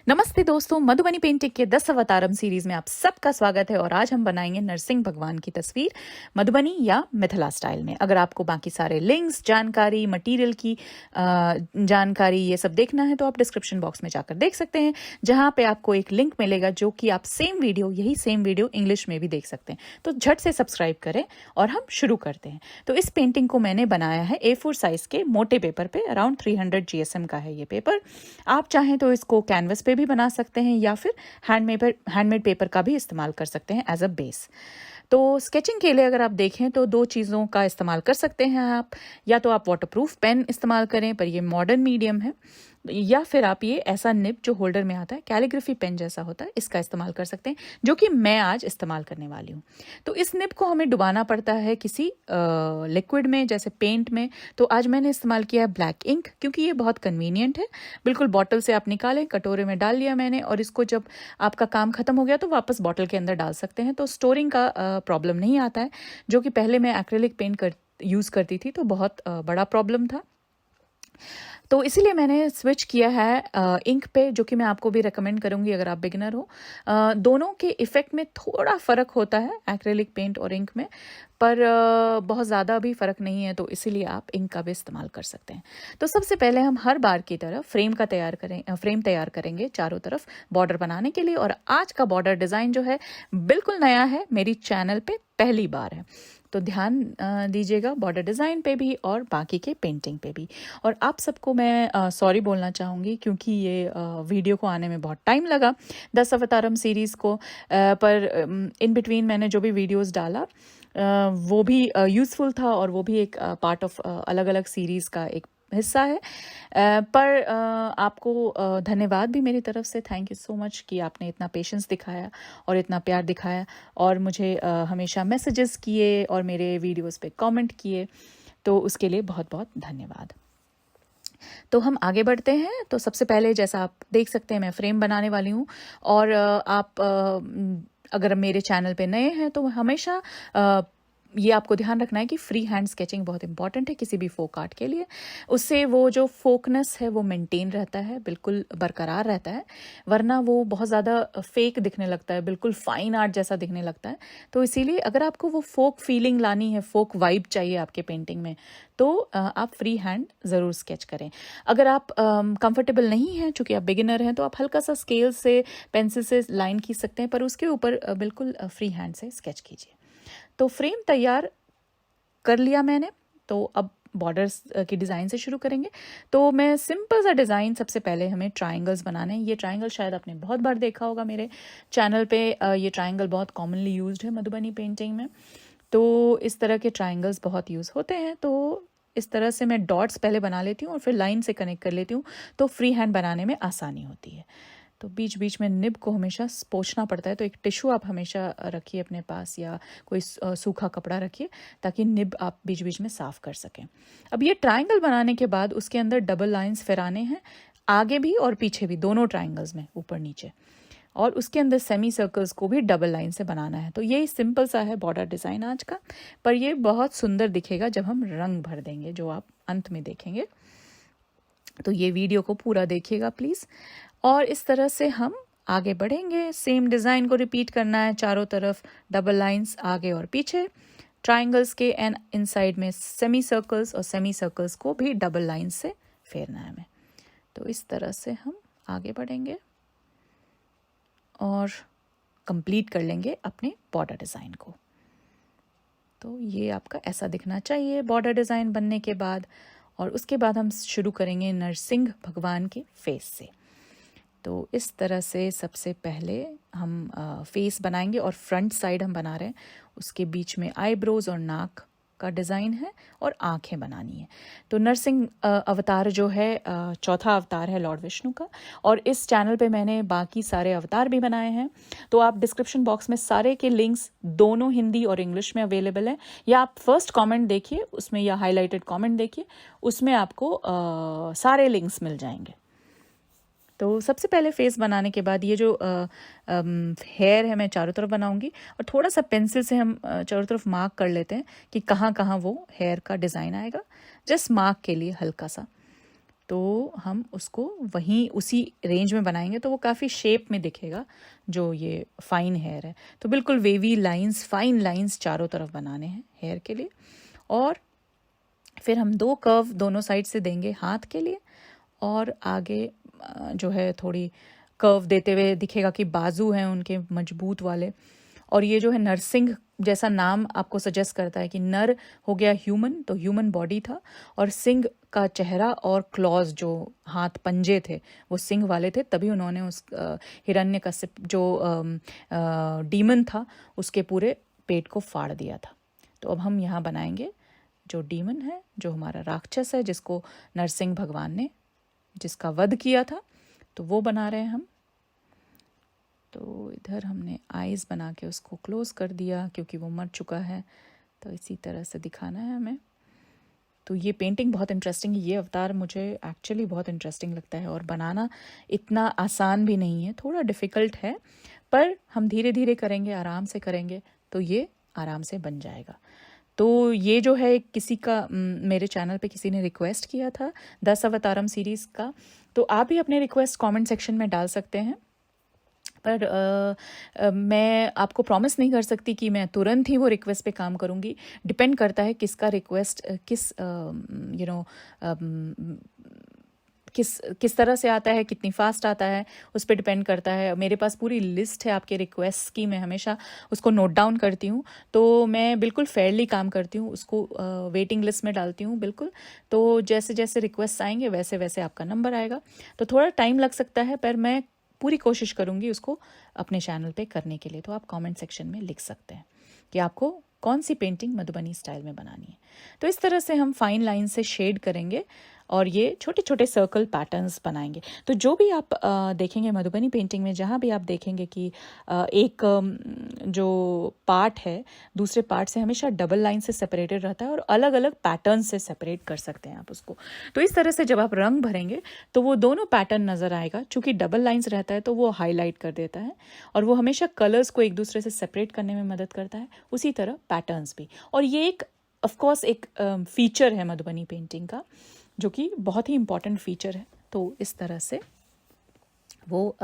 नमस्ते दोस्तों, मधुबनी पेंटिंग के 10 अवतारम सीरीज में आप सबका स्वागत है। और आज हम बनाएंगे नरसिंह भगवान की तस्वीर मधुबनी या मिथिला स्टाइल में। अगर आपको बाकी सारे लिंक्स, जानकारी, मटेरियल की जानकारी ये सब देखना है तो आप डिस्क्रिप्शन बॉक्स में जाकर देख सकते हैं, जहां पे आपको एक लिंक मिलेगा जो कि आप यही सेम वीडियो इंग्लिश में भी देख सकते हैं। तो झट से सब्सक्राइब करें और हम शुरू करते हैं। तो इस पेंटिंग को मैंने बनाया है A4 साइज के मोटे पेपर पे। अराउंड 300 GSM का है ये पेपर। आप चाहें तो इसको कैनवस पे भी बना सकते हैं या फिर हैंडमेड पेपर का भी इस्तेमाल कर सकते हैं एज अ बेस। तो स्केचिंग के लिए अगर आप देखें तो दो चीज़ों का इस्तेमाल कर सकते हैं आप। या तो आप वाटरप्रूफ पेन इस्तेमाल करें, पर ये मॉडर्न मीडियम है, या फिर आप ये ऐसा निब जो होल्डर में आता है, कैलीग्राफी पेन जैसा होता है, इसका इस्तेमाल कर सकते हैं, जो कि मैं आज इस्तेमाल करने वाली हूँ। तो इस निब को हमें डुबाना पड़ता है किसी लिक्विड में, जैसे पेंट में। तो आज मैंने इस्तेमाल किया है ब्लैक इंक, क्योंकि ये बहुत कन्वीनियंट है। बिल्कुल बॉटल से आप निकालें, कटोरे में डाल लिया मैंने, और इसको जब आपका काम खत्म हो गया तो वापस बॉटल के अंदर डाल सकते हैं। तो स्टोरिंग का प्रॉब्लम नहीं आता है, जो कि पहले मैं एक्रेलिक पेंट यूज़ करती थी तो बहुत बड़ा प्रॉब्लम था। तो इसीलिए मैंने स्विच किया है इंक पे, जो कि मैं आपको भी रेकमेंड करूंगी अगर आप बिगिनर हो। दोनों के इफ़ेक्ट में थोड़ा फ़र्क होता है, एक्रेलिक पेंट और इंक में, पर बहुत ज़्यादा भी फ़र्क नहीं है, तो इसीलिए आप इंक का भी इस्तेमाल कर सकते हैं। तो सबसे पहले हम हर बार की तरह फ्रेम तैयार करेंगे चारों तरफ बॉर्डर बनाने के लिए। और आज का बॉर्डर डिज़ाइन जो है बिल्कुल नया है, मेरी चैनल पे पहली बार है। तो ध्यान दीजिएगा बॉर्डर डिज़ाइन पे भी और बाकी के पेंटिंग पे भी। और आप सबको मैं सॉरी बोलना चाहूँगी, क्योंकि ये वीडियो को आने में बहुत टाइम लगा, 10 अवतारम सीरीज़ को। पर इन बिटवीन मैंने जो भी वीडियोस डाला वो भी यूज़फुल था, और वो भी एक पार्ट ऑफ अलग अलग सीरीज़ का एक हिस्सा है। पर आपको धन्यवाद भी मेरी तरफ से। थैंक यू सो मच कि आपने इतना पेशेंस दिखाया और इतना प्यार दिखाया, और मुझे हमेशा मैसेजेस किए और मेरे वीडियोस पे कमेंट किए। तो उसके लिए बहुत बहुत धन्यवाद। तो हम आगे बढ़ते हैं। तो सबसे पहले, जैसा आप देख सकते हैं, मैं फ्रेम बनाने वाली हूँ। और आप अगर मेरे चैनल पे नए हैं तो हमेशा ये आपको ध्यान रखना है कि फ्री हैंड स्केचिंग बहुत इंपॉर्टेंट है किसी भी फोक आर्ट के लिए। उससे वो जो फोकनेस है वो मेंटेन रहता है, बिल्कुल बरकरार रहता है, वरना वो बहुत ज़्यादा फेक दिखने लगता है, बिल्कुल फाइन आर्ट जैसा दिखने लगता है। तो इसीलिए अगर आपको वो फोक फीलिंग लानी है, फोक वाइब चाहिए आपके पेंटिंग में, तो आप फ्री हैंड ज़रूर स्केच करें। अगर आप कंफर्टेबल नहीं हैं, चूँकि आप बिगिनर हैं, तो आप हल्का सा स्केल से, पेंसिल से लाइन खींच सकते हैं, पर उसके ऊपर बिल्कुल फ्री हैंड से स्केच कीजिए। तो फ्रेम तैयार कर लिया मैंने। तो अब बॉर्डर्स की डिज़ाइन से शुरू करेंगे। तो मैं सिंपल सा डिज़ाइन, सबसे पहले हमें ट्रायंगल्स बनाने हैं। ये ट्रायंगल शायद आपने बहुत बार देखा होगा मेरे चैनल पे। ये ट्रायंगल बहुत कॉमनली यूज्ड है मधुबनी पेंटिंग में। तो इस तरह के ट्रायंगल्स बहुत यूज़ होते हैं। तो इस तरह से मैं डॉट्स पहले बना लेती हूँ और फिर लाइन से कनेक्ट कर लेती हूँ, तो फ्री हैंड बनाने में आसानी होती है। तो बीच बीच में निब को हमेशा पोंछना पड़ता है, तो एक टिश्यू आप हमेशा रखिए अपने पास, या कोई सूखा कपड़ा रखिए, ताकि निब आप बीच बीच में साफ कर सकें। अब ये ट्रायंगल बनाने के बाद उसके अंदर डबल लाइंस फैराने हैं, आगे भी और पीछे भी, दोनों ट्रायंगल्स में, ऊपर नीचे। और उसके अंदर सेमी सर्कल्स को भी डबल लाइन से बनाना है। तो ये सिंपल सा है बॉर्डर डिज़ाइन आज का, पर ये बहुत सुंदर दिखेगा जब हम रंग भर देंगे, जो आप अंत में देखेंगे। तो ये वीडियो को पूरा देखिएगा प्लीज़। और इस तरह से हम आगे बढ़ेंगे। सेम डिज़ाइन को रिपीट करना है, चारों तरफ डबल लाइंस आगे और पीछे, ट्रायंगल्स के एंड इनसाइड में सेमी सर्कल्स, और सेमी सर्कल्स को भी डबल लाइंस से फेरना है हमें। तो इस तरह से हम आगे बढ़ेंगे और कंप्लीट कर लेंगे अपने बॉर्डर डिज़ाइन को। तो ये आपका ऐसा दिखना चाहिए बॉर्डर डिज़ाइन बनने के बाद। और उसके बाद हम शुरू करेंगे नरसिंह भगवान के फेस से। तो इस तरह से सबसे पहले हम फेस बनाएंगे, और फ्रंट साइड हम बना रहे हैं, उसके बीच में आईब्रोज और नाक का डिज़ाइन है, और आंखें बनानी है। तो नरसिंह अवतार जो है चौथा अवतार है लॉर्ड विष्णु का। और इस चैनल पे मैंने बाकी सारे अवतार भी बनाए हैं। तो आप डिस्क्रिप्शन बॉक्स में सारे के लिंक्स दोनों हिंदी और इंग्लिश में अवेलेबल है, या आप फर्स्ट कमेंट देखिए उसमें, या हाईलाइटेड कमेंट देखिए, उसमें आपको सारे लिंक्स मिल जाएंगे। तो सबसे पहले फेस बनाने के बाद ये जो हेयर है मैं चारों तरफ बनाऊंगी, और थोड़ा सा पेंसिल से हम चारों तरफ मार्क कर लेते हैं कि कहाँ कहाँ वो हेयर का डिज़ाइन आएगा, जस्ट मार्क के लिए हल्का सा। तो हम उसको वहीं उसी रेंज में बनाएंगे तो वो काफ़ी शेप में दिखेगा जो ये फाइन हेयर है। तो बिल्कुल वेवी लाइंस, फाइन लाइंस चारों तरफ बनाने हैं हेयर के लिए। और फिर हम 2 कर्व दोनों साइड से देंगे हाथ के लिए, और आगे जो है थोड़ी कर्व देते हुए दिखेगा कि बाजू हैं उनके मजबूत वाले। और ये जो है नरसिंह जैसा नाम आपको सजेस्ट करता है कि नर हो गया ह्यूमन, तो ह्यूमन बॉडी था, और सिंह का चेहरा और क्लॉज जो हाथ पंजे थे वो सिंह वाले थे, तभी उन्होंने उस हिरण्यकश्यप जो डीमन था उसके पूरे पेट को फाड़ दिया था। तो अब हम यहाँ बनाएंगे जो डीमन है, जो हमारा राक्षस है, जिसको नरसिंह भगवान ने जिसका वध किया था, तो वो बना रहे हैं हम। तो इधर हमने आईज बना के उसको क्लोज कर दिया क्योंकि वो मर चुका है, तो इसी तरह से दिखाना है हमें। तो ये पेंटिंग बहुत इंटरेस्टिंग है, ये अवतार मुझे एक्चुअली बहुत इंटरेस्टिंग लगता है, और बनाना इतना आसान भी नहीं है, थोड़ा डिफ़िकल्ट है, पर हम धीरे धीरे करेंगे, आराम से करेंगे तो ये आराम से बन जाएगा। तो ये जो है किसी का मेरे चैनल पे किसी ने रिक्वेस्ट किया था 10 अवतारम सीरीज़ का, तो आप भी अपने रिक्वेस्ट कमेंट सेक्शन में डाल सकते हैं। पर मैं आपको प्रॉमिस नहीं कर सकती कि मैं तुरंत ही वो रिक्वेस्ट पे काम करूँगी। डिपेंड करता है किसका रिक्वेस्ट किस तरह से आता है, कितनी फास्ट आता है, उस पर डिपेंड करता है। मेरे पास पूरी लिस्ट है आपके रिक्वेस्ट की, मैं हमेशा उसको नोट डाउन करती हूँ, तो मैं बिल्कुल फेयरली काम करती हूँ, उसको वेटिंग लिस्ट में डालती हूँ बिल्कुल। तो जैसे जैसे रिक्वेस्ट आएंगे वैसे वैसे आपका नंबर आएगा। तो थोड़ा टाइम लग सकता है, पर मैं पूरी कोशिश करूँगी उसको अपने चैनल पे करने के लिए। तो आप कमेंट सेक्शन में लिख सकते हैं कि आपको कौन सी पेंटिंग मधुबनी स्टाइल में बनानी है। तो इस तरह से हम फाइन लाइन से शेड करेंगे और ये छोटे छोटे सर्कल पैटर्न्स बनाएंगे। तो जो भी आप देखेंगे मधुबनी पेंटिंग में, जहाँ भी आप देखेंगे कि एक जो पार्ट है दूसरे पार्ट से हमेशा डबल लाइन से सेपरेटेड रहता है, और अलग अलग पैटर्न से सेपरेट कर सकते हैं आप उसको। तो इस तरह से जब आप रंग भरेंगे तो वो दोनों पैटर्न नज़र आएगा। चूँकि डबल लाइन्स रहता है तो वो हाईलाइट कर देता है, और वो हमेशा कलर्स को एक दूसरे से सेपरेट करने में मदद करता है, उसी तरह पैटर्न्स भी। और ये एक ऑफकोर्स एक फीचर है मधुबनी पेंटिंग का, जो कि बहुत ही इम्पॉर्टेंट फीचर है। तो इस तरह से वो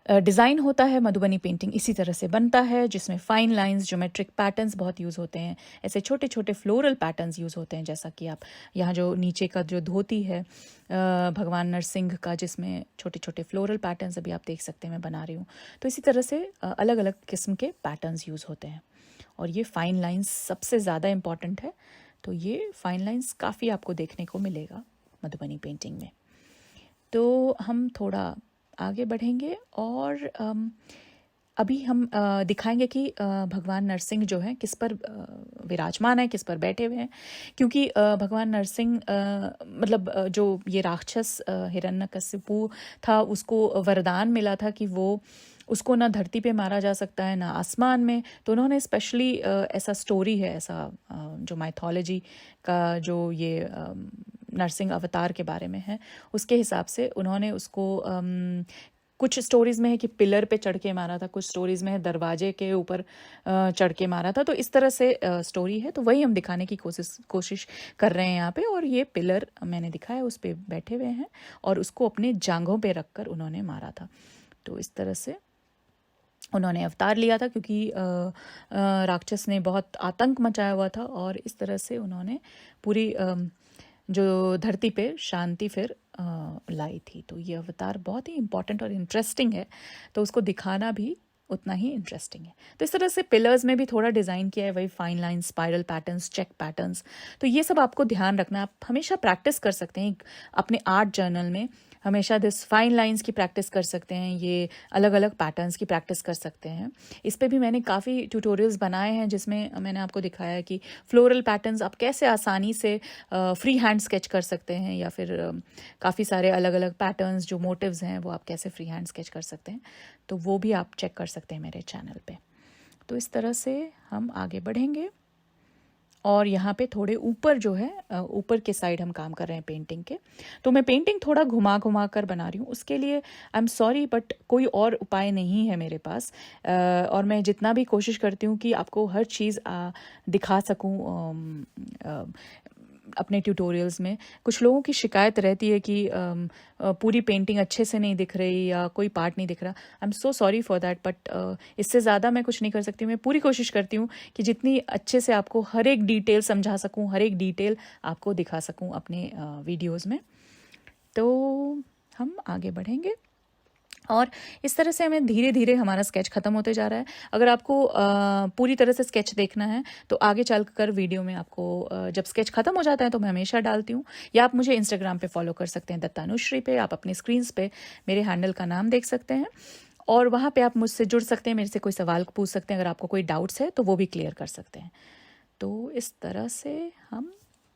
डिज़ाइन होता है। मधुबनी पेंटिंग इसी तरह से बनता है, जिसमें फाइन लाइंस, ज्योमेट्रिक पैटर्न्स बहुत यूज़ होते हैं, ऐसे छोटे छोटे फ्लोरल पैटर्न्स यूज़ होते हैं, जैसा कि आप यहाँ जो नीचे का जो धोती है भगवान नरसिंह का, जिसमें छोटे छोटे फ्लोरल पैटर्न्स अभी आप देख सकते हैं मैं बना रही हूँ। तो इसी तरह से अलग अलग किस्म के पैटर्न्स यूज़ होते हैं, और ये फाइन लाइंस सबसे ज़्यादा इम्पॉर्टेंट है। तो ये फाइन लाइंस काफ़ी आपको देखने को मिलेगा मधुबनी पेंटिंग में। तो हम थोड़ा आगे बढ़ेंगे, और अभी हम दिखाएंगे कि भगवान नरसिंह जो है किस पर विराजमान है, किस पर बैठे हुए हैं। क्योंकि भगवान नरसिंह मतलब जो ये राक्षस हिरण्यकशिपु था, उसको वरदान मिला था कि वो उसको ना धरती पे मारा जा सकता है ना आसमान में। तो उन्होंने स्पेशली ऐसा स्टोरी है, ऐसा जो माइथोलॉजी का जो ये नरसिंह अवतार के बारे में है, उसके हिसाब से उन्होंने उसको कुछ स्टोरीज़ में है कि पिलर पे चढ़ के मारा था, कुछ स्टोरीज़ में है दरवाजे के ऊपर चढ़ के मारा था। तो इस तरह से स्टोरी है, तो वही हम दिखाने की कोशिश कर रहे हैं यहाँ पे। और ये पिलर मैंने दिखाया, उस पर बैठे हुए हैं और उसको अपने जांघों पे रख कर उन्होंने मारा था। तो इस तरह से उन्होंने अवतार लिया था, क्योंकि राक्षस ने बहुत आतंक मचाया हुआ था, और इस तरह से उन्होंने पूरी जो धरती पे शांति फिर लाई थी। तो ये अवतार बहुत ही इम्पॉर्टेंट और इंटरेस्टिंग है, तो उसको दिखाना भी उतना ही इंटरेस्टिंग है। तो इस तरह से पिलर्स में भी थोड़ा डिज़ाइन किया है, वही fine line, spiral patterns, check patterns. तो ये सब आपको ध्यान रखना, आप हमेशा प्रैक्टिस कर सकते हैं अपने आर्ट जर्नल में, हमेशा दिस फाइन लाइंस की प्रैक्टिस कर सकते हैं, ये अलग अलग पैटर्न्स की प्रैक्टिस कर सकते हैं। इस पे भी मैंने काफ़ी ट्यूटोरियल्स बनाए हैं, जिसमें मैंने आपको दिखाया है कि फ्लोरल पैटर्न्स आप कैसे आसानी से फ्री हैंड स्केच कर सकते हैं, या फिर काफ़ी सारे अलग अलग पैटर्न्स जो मोटिव्स हैं वो आप कैसे फ्री हैंड स्केच कर सकते हैं। तो वो भी आप चेक कर सकते हैं मेरे चैनल पे। तो इस तरह से हम आगे बढ़ेंगे, और यहाँ पे थोड़े ऊपर जो है ऊपर के साइड हम काम कर रहे हैं पेंटिंग के। तो मैं पेंटिंग थोड़ा घुमा घुमा कर बना रही हूँ, उसके लिए आई एम सॉरी, बट कोई और उपाय नहीं है मेरे पास। और मैं जितना भी कोशिश करती हूँ कि आपको हर चीज़ दिखा सकूँ अपने ट्यूटोरियल्स में। कुछ लोगों की शिकायत रहती है कि पूरी पेंटिंग अच्छे से नहीं दिख रही या कोई पार्ट नहीं दिख रहा। I am so sorry for that, but इससे ज़्यादा मैं कुछ नहीं कर सकती। मैं पूरी कोशिश करती हूँ कि जितनी अच्छे से आपको हर एक डिटेल समझा सकूँ, हर एक डिटेल आपको दिखा सकूँ अपने वीडियोज़ में। तो हम आगे बढ़ेंगे और इस तरह से हमें धीरे धीरे हमारा स्केच ख़त्म होते जा रहा है। अगर आपको पूरी तरह से स्केच देखना है तो आगे चलकर वीडियो में आपको जब स्केच ख़त्म हो जाता है तो मैं हमेशा डालती हूँ, या आप मुझे इंस्टाग्राम पे फॉलो कर सकते हैं दत्तानुश्री पे। आप अपने स्क्रीन्स पे मेरे हैंडल का नाम देख सकते हैं और वहाँ पे आप मुझसे जुड़ सकते हैं, मेरे से कोई सवाल पूछ सकते हैं। अगर आपको कोई डाउट्स है तो वो भी क्लियर कर सकते हैं। तो इस तरह से हम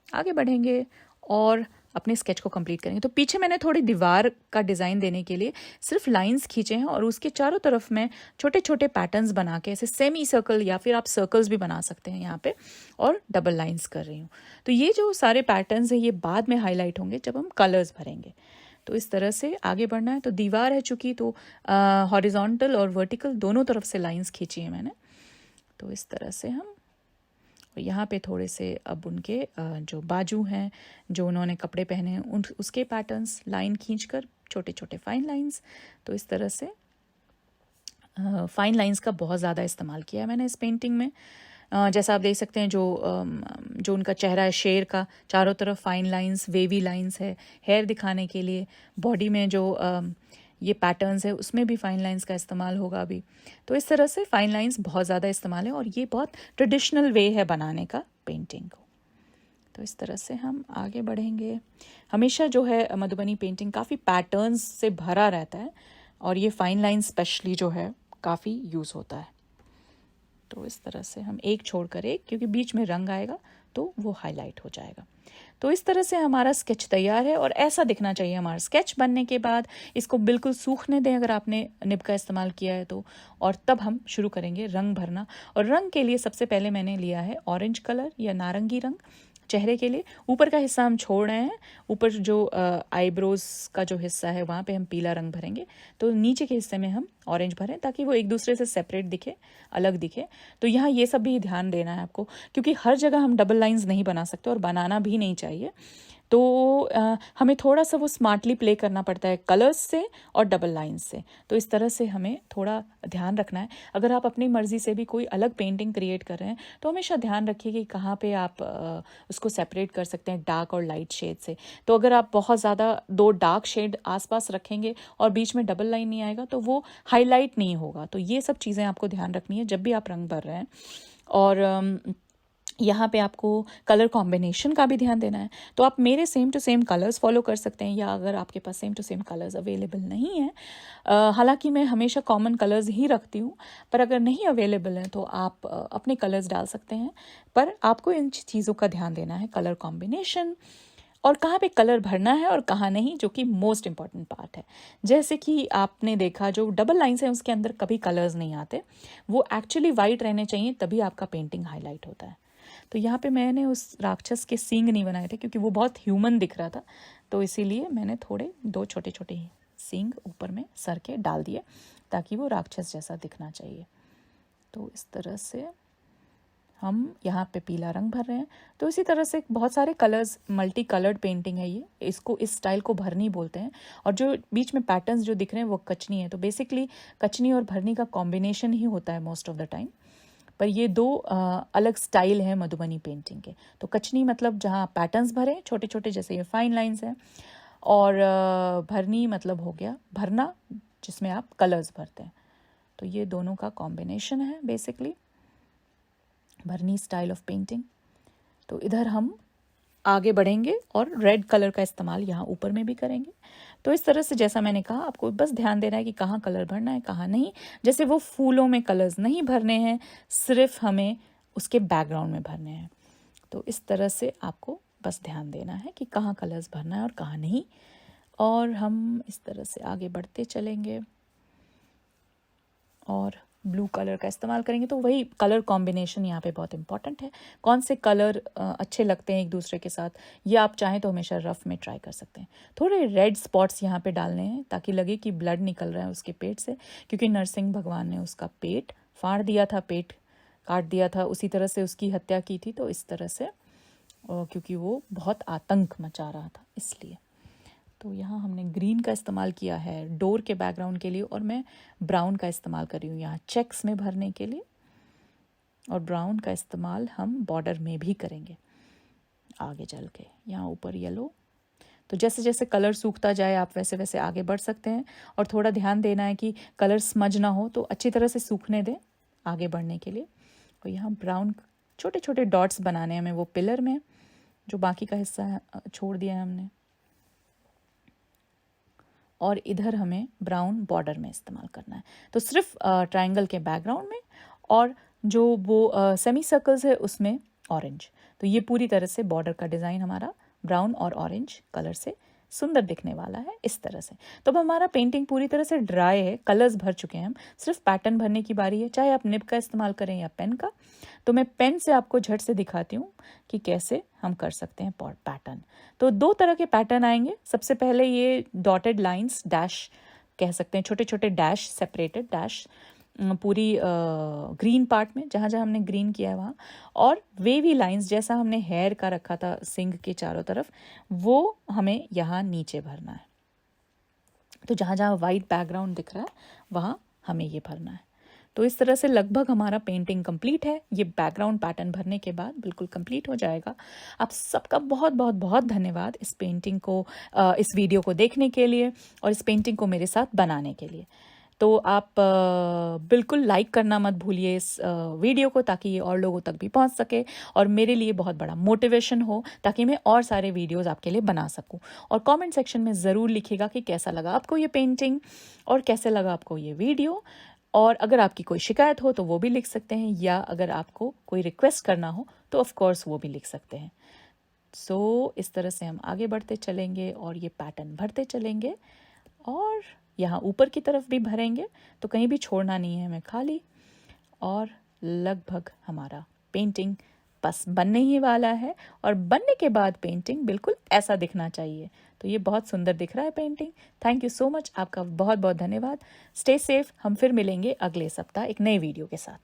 आगे बढ़ेंगे और अपने स्केच को कंप्लीट करेंगे। तो पीछे मैंने थोड़ी दीवार का डिज़ाइन देने के लिए सिर्फ लाइंस खींचे हैं और उसके चारों तरफ मैं छोटे छोटे पैटर्न्स बना के ऐसे सेमी सर्कल या फिर आप सर्कल्स भी बना सकते हैं यहाँ पे, और डबल लाइंस कर रही हूँ। तो ये जो सारे पैटर्न्स हैं ये बाद में हाईलाइट होंगे जब हम कलर्स भरेंगे। तो इस तरह से आगे बढ़ना है। तो दीवार है चूँकि, तो हॉरिजॉन्टल और वर्टिकल दोनों तरफ से लाइंस खींची है मैंने। तो इस तरह से हम यहाँ पे थोड़े से अब उनके जो बाजू हैं, जो उन्होंने कपड़े पहने हैं, उन उसके पैटर्न्स लाइन खींचकर छोटे छोटे फाइन लाइंस। तो इस तरह से फाइन लाइंस का बहुत ज़्यादा इस्तेमाल किया है मैंने इस पेंटिंग में। जैसा आप देख सकते हैं जो उनका चेहरा है शेर का, चारों तरफ फाइन लाइंस, वेवी लाइंस है हेयर दिखाने के लिए। बॉडी में जो ये पैटर्न्स है उसमें भी फाइन लाइंस का इस्तेमाल होगा अभी। तो इस तरह से फाइन लाइंस बहुत ज़्यादा इस्तेमाल है और ये बहुत ट्रेडिशनल वे है बनाने का पेंटिंग को। तो इस तरह से हम आगे बढ़ेंगे। हमेशा जो है मधुबनी पेंटिंग काफ़ी पैटर्न्स से भरा रहता है और ये फाइन लाइन स्पेशली जो है काफ़ी यूज़ होता है। तो इस तरह से हम एक छोड़कर एक, क्योंकि बीच में रंग आएगा तो वो हाईलाइट हो जाएगा। तो इस तरह से हमारा स्केच तैयार है और ऐसा दिखना चाहिए हमारा स्केच बनने के बाद। इसको बिल्कुल सूखने दें अगर आपने निब का इस्तेमाल किया है तो, और तब हम शुरू करेंगे रंग भरना। और रंग के लिए सबसे पहले मैंने लिया है ऑरेंज कलर या नारंगी रंग चेहरे के लिए। ऊपर का हिस्सा हम छोड़ रहे हैं, ऊपर जो आईब्रोज का जो हिस्सा है वहाँ पे हम पीला रंग भरेंगे। तो नीचे के हिस्से में हम ऑरेंज भरें ताकि वो एक दूसरे से सेपरेट दिखे, अलग दिखे। तो यहाँ ये सब भी ध्यान देना है आपको, क्योंकि हर जगह हम डबल लाइंस नहीं बना सकते और बनाना भी नहीं चाहिए। तो हमें थोड़ा सा वो स्मार्टली प्ले करना पड़ता है कलर्स से और डबल लाइंस से। तो इस तरह से हमें थोड़ा ध्यान रखना है। अगर आप अपनी मर्ज़ी से भी कोई अलग पेंटिंग क्रिएट कर रहे हैं तो हमेशा ध्यान रखिए कि कहाँ पे आप उसको सेपरेट कर सकते हैं डार्क और लाइट शेड से। तो अगर आप बहुत ज़्यादा दो डार्क शेड आसपास रखेंगे और बीच में डबल लाइन नहीं आएगा तो वो हाईलाइट नहीं होगा। तो ये सब चीज़ें आपको ध्यान रखनी है जब भी आप रंग भर रहे हैं। और यहाँ पे आपको कलर कॉम्बिनेशन का भी ध्यान देना है। तो आप मेरे same to same colours follow कर सकते हैं, या अगर आपके पास same to same colours available नहीं है, हालांकि मैं हमेशा कॉमन कलर्स ही रखती हूँ, पर अगर नहीं अवेलेबल हैं तो आप अपने कलर्स डाल सकते हैं। पर आपको इन चीज़ों का ध्यान देना है, कलर कॉम्बिनेशन और कहाँ पे कलर भरना है और कहाँ नहीं, जो कि मोस्ट इम्पॉर्टेंट पार्ट है। जैसे कि आपने देखा जो डबल लाइन्स हैं उसके अंदर कभी कलर्स नहीं आते, वो एक्चुअली वाइट रहने चाहिए, तभी आपका पेंटिंग हाईलाइट होता है। तो यहाँ पे मैंने उस राक्षस के सींग नहीं बनाए थे क्योंकि वो बहुत ह्यूमन दिख रहा था, तो इसीलिए मैंने थोड़े दो छोटे छोटे सींग ऊपर में सर के डाल दिए ताकि वो राक्षस जैसा दिखना चाहिए। तो इस तरह से हम यहाँ पे पीला रंग भर रहे हैं। तो इसी तरह से बहुत सारे कलर्स, मल्टी कलर्ड पेंटिंग है ये, इसको इस स्टाइल को भरनी बोलते हैं। और जो बीच में पैटर्न्स जो दिख रहे हैं वो कचनी है। तो बेसिकली कचनी और भरनी का कॉम्बिनेशन ही होता है मोस्ट ऑफ द टाइम, पर ये दो अलग स्टाइल हैं मधुबनी पेंटिंग के। तो कचनी मतलब जहाँ पैटर्न्स भरे छोटे छोटे, जैसे ये फाइन लाइंस हैं, और भरनी मतलब हो गया भरना, जिसमें आप कलर्स भरते हैं। तो ये दोनों का कॉम्बिनेशन है बेसिकली भरनी स्टाइल ऑफ पेंटिंग। तो इधर हम आगे बढ़ेंगे और रेड कलर का इस्तेमाल यहाँ ऊपर में भी करेंगे। तो इस तरह से जैसा मैंने कहा, आपको बस ध्यान देना है कि कहाँ कलर भरना है कहाँ नहीं। जैसे वो फूलों में कलर्स नहीं भरने हैं, सिर्फ हमें उसके बैकग्राउंड में भरने हैं। तो इस तरह से आपको बस ध्यान देना है कि कहाँ कलर्स भरना है और कहाँ नहीं। और हम इस तरह से आगे बढ़ते चलेंगे और ब्लू कलर का इस्तेमाल करेंगे। तो वही कलर कॉम्बिनेशन यहाँ पे बहुत इंपॉर्टेंट है, कौन से कलर अच्छे लगते हैं एक दूसरे के साथ, ये आप चाहें तो हमेशा रफ में ट्राई कर सकते हैं। थोड़े रेड स्पॉट्स यहाँ पे डालने हैं ताकि लगे कि ब्लड निकल रहा है उसके पेट से, क्योंकि नरसिंह भगवान ने उसका पेट फाड़ दिया था, पेट काट दिया था, उसी तरह से उसकी हत्या की थी। तो इस तरह से क्योंकि वो बहुत आतंक मचा रहा था इसलिए। तो यहाँ हमने ग्रीन का इस्तेमाल किया है डोर के बैकग्राउंड के लिए, और मैं ब्राउन का इस्तेमाल कर रही हूँ यहाँ चेक्स में भरने के लिए, और ब्राउन का इस्तेमाल हम बॉर्डर में भी करेंगे आगे चल के। यहाँ ऊपर येलो। तो जैसे जैसे कलर सूखता जाए आप वैसे वैसे आगे बढ़ सकते हैं, और थोड़ा ध्यान देना है कि कलर स्मज ना हो, तो अच्छी तरह से सूखने दें आगे बढ़ने के लिए। और यहाँ ब्राउन छोटे छोटे डॉट्स बनाने हैं हमें वो पिलर में, जो बाकी का हिस्सा छोड़ दिया है हमने। और इधर हमें ब्राउन बॉर्डर में इस्तेमाल करना है। तो सिर्फ ट्रायंगल के बैकग्राउंड में, और जो वो सेमी सर्कल्स है उसमें ऑरेंज। तो ये पूरी तरह से बॉर्डर का डिज़ाइन हमारा ब्राउन और ऑरेंज कलर से सुंदर दिखने वाला है इस तरह से। तो अब हमारा पेंटिंग पूरी तरह से ड्राई है, कलर्स भर चुके हैं हम, सिर्फ पैटर्न भरने की बारी है, चाहे आप निब का इस्तेमाल करें या पेन का। तो मैं पेन से आपको झट से दिखाती हूँ कि कैसे हम कर सकते हैं पैटर्न। तो दो तरह के पैटर्न आएंगे। सबसे पहले ये डॉटेड लाइंस, डैश कह सकते हैं, छोटे छोटे डैश, सेपरेटेड डैश पूरी ग्रीन पार्ट में, जहाँ जहाँ हमने ग्रीन किया है वहाँ, और वेवी लाइंस जैसा हमने हेयर का रखा था सिंग के चारों तरफ, वो हमें यहाँ नीचे भरना है। तो जहाँ जहाँ वाइट बैकग्राउंड दिख रहा है वहाँ हमें ये भरना है। तो इस तरह से लगभग हमारा पेंटिंग कंप्लीट है। ये बैकग्राउंड पैटर्न भरने के बाद बिल्कुल कंप्लीट हो जाएगा। आप सबका बहुत बहुत बहुत धन्यवाद इस पेंटिंग को, इस वीडियो को देखने के लिए और इस पेंटिंग को मेरे साथ बनाने के लिए। तो आप बिल्कुल लाइक करना मत भूलिए इस वीडियो को, ताकि ये और लोगों तक भी पहुंच सके और मेरे लिए बहुत बड़ा मोटिवेशन हो, ताकि मैं और सारे वीडियोस आपके लिए बना सकूं। और कमेंट सेक्शन में ज़रूर लिखिएगा कि कैसा लगा आपको ये पेंटिंग और कैसे लगा आपको ये वीडियो। और अगर आपकी कोई शिकायत हो तो वो भी लिख सकते हैं, या अगर आपको कोई रिक्वेस्ट करना हो तो ऑफ कोर्स वो भी लिख सकते हैं। सो इस तरह से हम आगे बढ़ते चलेंगे और ये पैटर्न भरते चलेंगे, और यहाँ ऊपर की तरफ भी भरेंगे, तो कहीं भी छोड़ना नहीं है हमें खाली। और लगभग हमारा पेंटिंग बस बनने ही वाला है, और बनने के बाद पेंटिंग बिल्कुल ऐसा दिखना चाहिए। तो ये बहुत सुंदर दिख रहा है painting. Thank you so much, आपका बहुत बहुत धन्यवाद। Stay safe. हम फिर मिलेंगे अगले सप्ताह एक नए वीडियो के साथ।